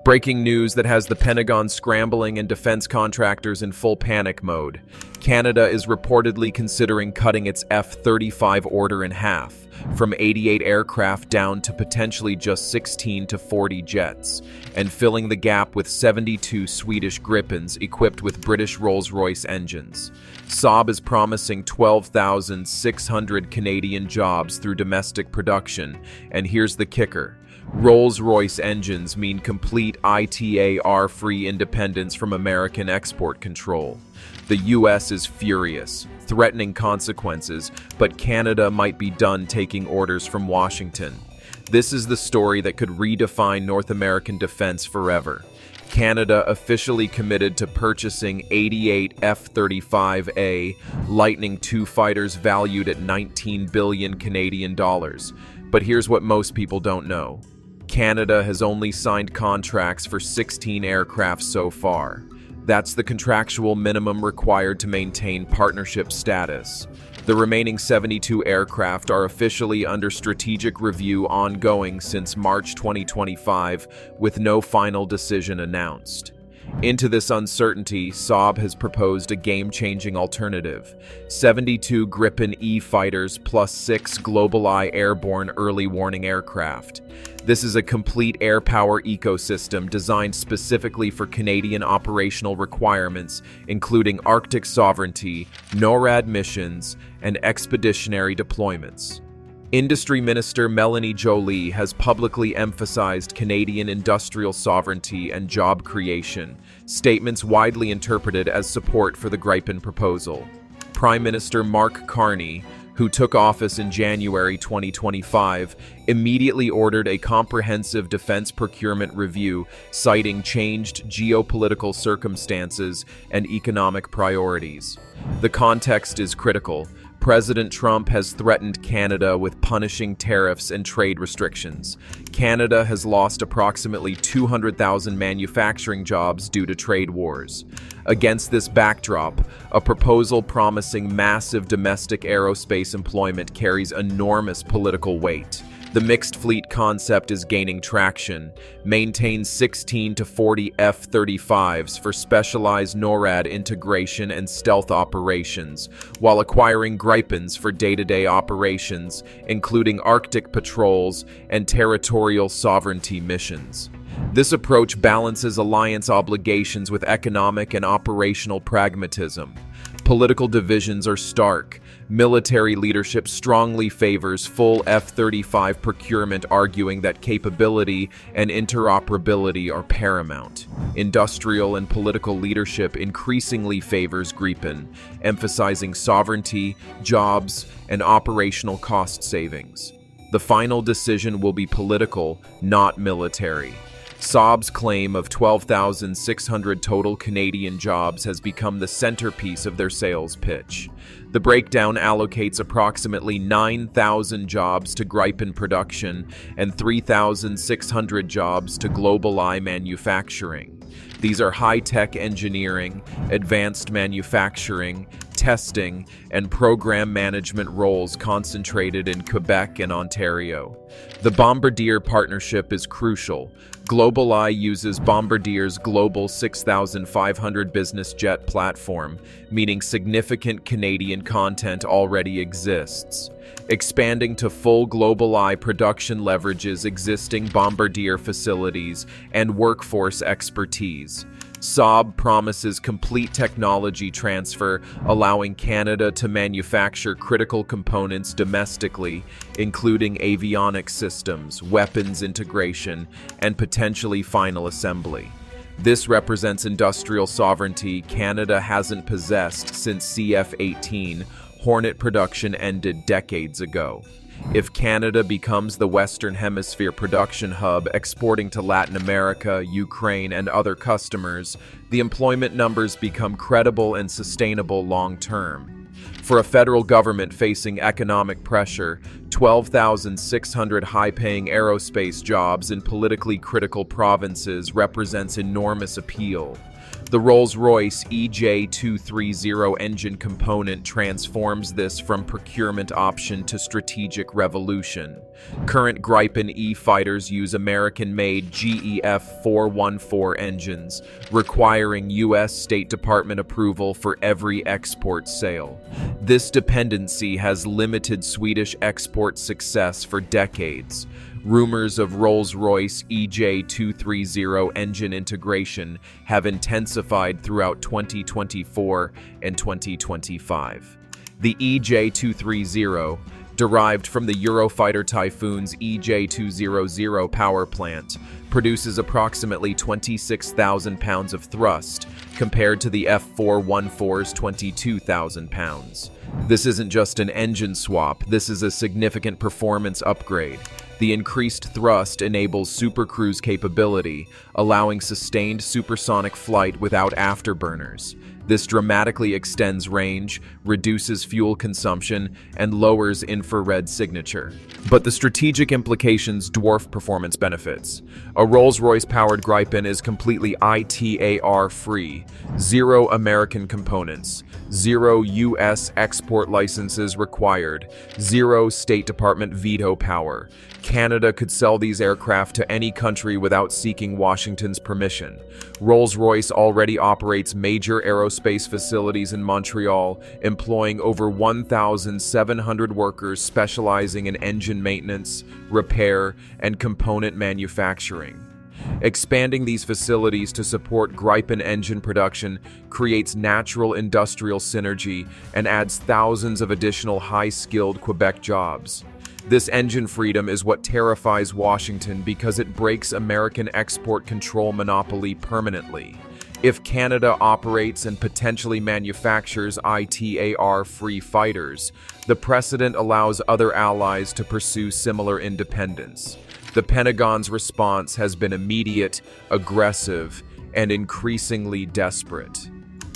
Breaking news that has the Pentagon scrambling and defense contractors in full panic mode. Canada is reportedly considering cutting its F-35 order in half, from 88 aircraft down to potentially just 16 to 40 jets, and filling the gap with 72 Swedish Gripens equipped with British Rolls Royce engines. Saab is promising 12,600 Canadian jobs through domestic production, and here's the kicker. Rolls Royce engines mean complete ITAR-free independence from American export control. The US is furious, threatening consequences, but Canada might be done taking orders from Washington. This is the story that could redefine North American defense forever. Canada officially committed to purchasing 88 F-35A Lightning II fighters valued at 19 billion Canadian dollars. But here's what most people don't know. Canada has only signed contracts for 16 aircraft so far. That's the contractual minimum required to maintain partnership status. The remaining 72 aircraft are officially under strategic review ongoing since March 2025, with no final decision announced. Into this uncertainty, Saab has proposed a game-changing alternative: 72 Gripen E fighters plus 6 GlobalEye airborne early warning aircraft. This is a complete air power ecosystem designed specifically for Canadian operational requirements, including Arctic sovereignty, NORAD missions, and expeditionary deployments. Industry Minister Melanie Joly has publicly emphasized Canadian industrial sovereignty and job creation, statements widely interpreted as support for the Gripen proposal. Prime Minister Mark Carney, who took office in January 2025, immediately ordered a comprehensive defense procurement review, citing changed geopolitical circumstances and economic priorities. The context is critical. President Trump has threatened Canada with punishing tariffs and trade restrictions. Canada has lost approximately 200,000 manufacturing jobs due to trade wars. Against this backdrop, a proposal promising massive domestic aerospace employment carries enormous political weight. The mixed fleet concept is gaining traction. Maintain 16 to 40 F-35s for specialized NORAD integration and stealth operations, while acquiring Gripens for day-to-day operations, including Arctic patrols and territorial sovereignty missions. This approach balances alliance obligations with economic and operational pragmatism. Political divisions are stark. Military leadership strongly favors full F-35 procurement, arguing that capability and interoperability are paramount. Industrial and political leadership increasingly favors Gripen, emphasizing sovereignty, jobs, and operational cost savings. The final decision will be political, not military. Saab's claim of 12,600 total Canadian jobs has become the centerpiece of their sales pitch. The breakdown allocates approximately 9,000 jobs to Gripen production and 3,600 jobs to GlobalEye manufacturing. These are high-tech engineering, advanced manufacturing, testing, and program management roles concentrated in Quebec and Ontario. The Bombardier partnership is crucial. GlobalEye uses Bombardier's Global 6500 business jet platform, meaning significant Canadian content already exists. Expanding to full GlobalEye production leverages existing Bombardier facilities and workforce expertise. Saab promises complete technology transfer, allowing Canada to manufacture critical components domestically, including avionics systems, weapons integration, and potentially final assembly. This represents industrial sovereignty Canada hasn't possessed since CF-18 Hornet production ended decades ago. If Canada becomes the Western Hemisphere production hub exporting to Latin America, Ukraine, and other customers, the employment numbers become credible and sustainable long-term. For a federal government facing economic pressure, 12,600 high-paying aerospace jobs in politically critical provinces represents enormous appeal. The Rolls Royce EJ230 engine component transforms this from procurement option to strategic revolution. Current Gripen E fighters use American-made GEF-414 engines, requiring U.S. State Department approval for every export sale. This dependency has limited Swedish export success for decades. Rumors of Rolls-Royce EJ230 engine integration have intensified throughout 2024 and 2025. The EJ230, derived from the Eurofighter Typhoon's EJ200 power plant, produces approximately 26,000 pounds of thrust, compared to the F-414's 22,000 pounds. This isn't just an engine swap, this is a significant performance upgrade. The increased thrust enables supercruise capability, allowing sustained supersonic flight without afterburners. This dramatically extends range, reduces fuel consumption, and lowers infrared signature. But the strategic implications dwarf performance benefits. A Rolls-Royce-powered Gripen is completely ITAR-free, zero American components, zero U.S. export licenses required, zero State Department veto power. Canada could sell these aircraft to any country without seeking Washington's permission. Rolls-Royce already operates major aerospace facilities in Montreal, employing over 1,700 workers specializing in engine maintenance, repair, and component manufacturing. Expanding these facilities to support Gripen engine production creates natural industrial synergy and adds thousands of additional high-skilled Quebec jobs. This engine freedom is what terrifies Washington because it breaks American export control monopoly permanently. If Canada operates and potentially manufactures ITAR-free fighters, the precedent allows other allies to pursue similar independence. The Pentagon's response has been immediate, aggressive, and increasingly desperate.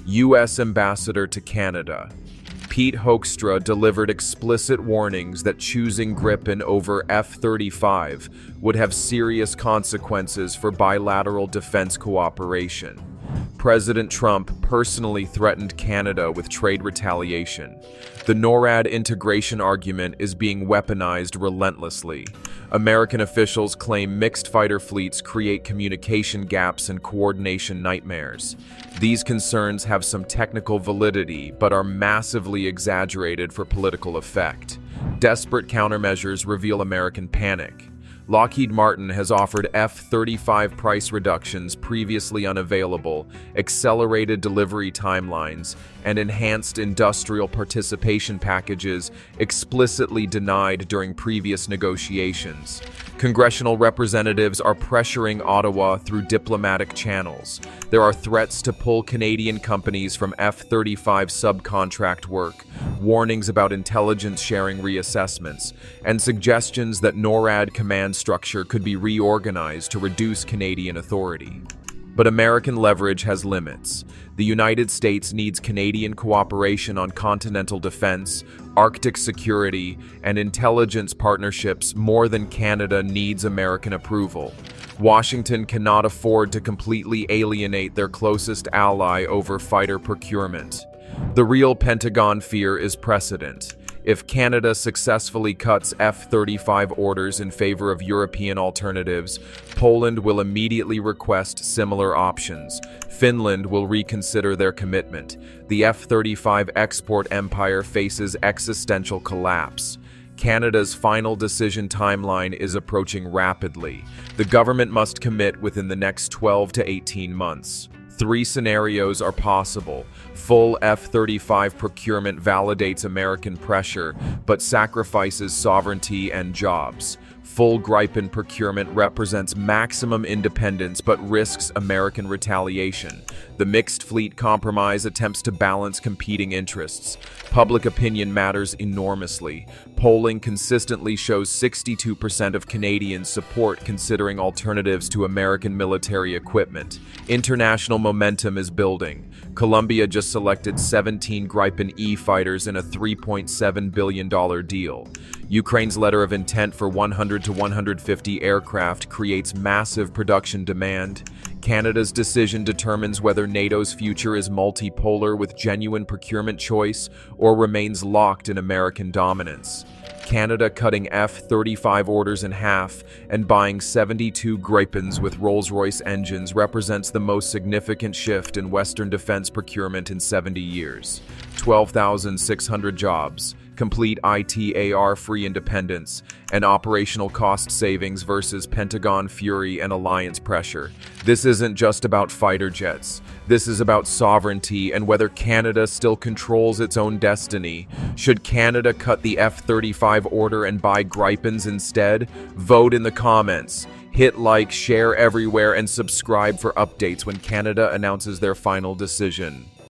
U.S. Ambassador to Canada Pete Hoekstra delivered explicit warnings that choosing Gripen over F-35 would have serious consequences for bilateral defense cooperation. President Trump personally threatened Canada with trade retaliation. The NORAD integration argument is being weaponized relentlessly. American officials claim mixed fighter fleets create communication gaps and coordination nightmares. These concerns have some technical validity, but are massively exaggerated for political effect. Desperate countermeasures reveal American panic. Lockheed Martin has offered F-35 price reductions previously unavailable, accelerated delivery timelines, and enhanced industrial participation packages explicitly denied during previous negotiations. Congressional representatives are pressuring Ottawa through diplomatic channels. There are threats to pull Canadian companies from F-35 subcontract work, warnings about intelligence sharing reassessments, and suggestions that NORAD command structure could be reorganized to reduce Canadian authority. But American leverage has limits. The United States needs Canadian cooperation on continental defense, Arctic security, and intelligence partnerships more than Canada needs American approval. Washington cannot afford to completely alienate their closest ally over fighter procurement. The real Pentagon fear is precedent. If Canada successfully cuts F-35 orders in favor of European alternatives, Poland will immediately request similar options. Finland will reconsider their commitment. The F-35 export empire faces existential collapse. Canada's final decision timeline is approaching rapidly. The government must commit within the next 12 to 18 months. 3 scenarios are possible. Full F-35 procurement validates American pressure, but sacrifices sovereignty and jobs. Full Gripen procurement represents maximum independence but risks American retaliation. The mixed fleet compromise attempts to balance competing interests. Public opinion matters enormously. Polling consistently shows 62% of Canadians support considering alternatives to American military equipment. International momentum is building. Colombia just selected 17 Gripen E fighters in a $3.7 billion deal. Ukraine's letter of intent for 100 to 150 aircraft creates massive production demand. Canada's decision determines whether NATO's future is multipolar with genuine procurement choice or remains locked in American dominance. Canada cutting F-35 orders in half and buying 72 Gripens with Rolls Royce engines represents the most significant shift in Western defense procurement in 70 years. 12,600 jobs, complete ITAR-free independence, and operational cost savings versus Pentagon fury and alliance pressure. This isn't just about fighter jets. This is about sovereignty and whether Canada still controls its own destiny. Should Canada cut the F-35 order and buy Gripens instead? Vote in the comments. Hit like, share everywhere, and subscribe for updates when Canada announces their final decision.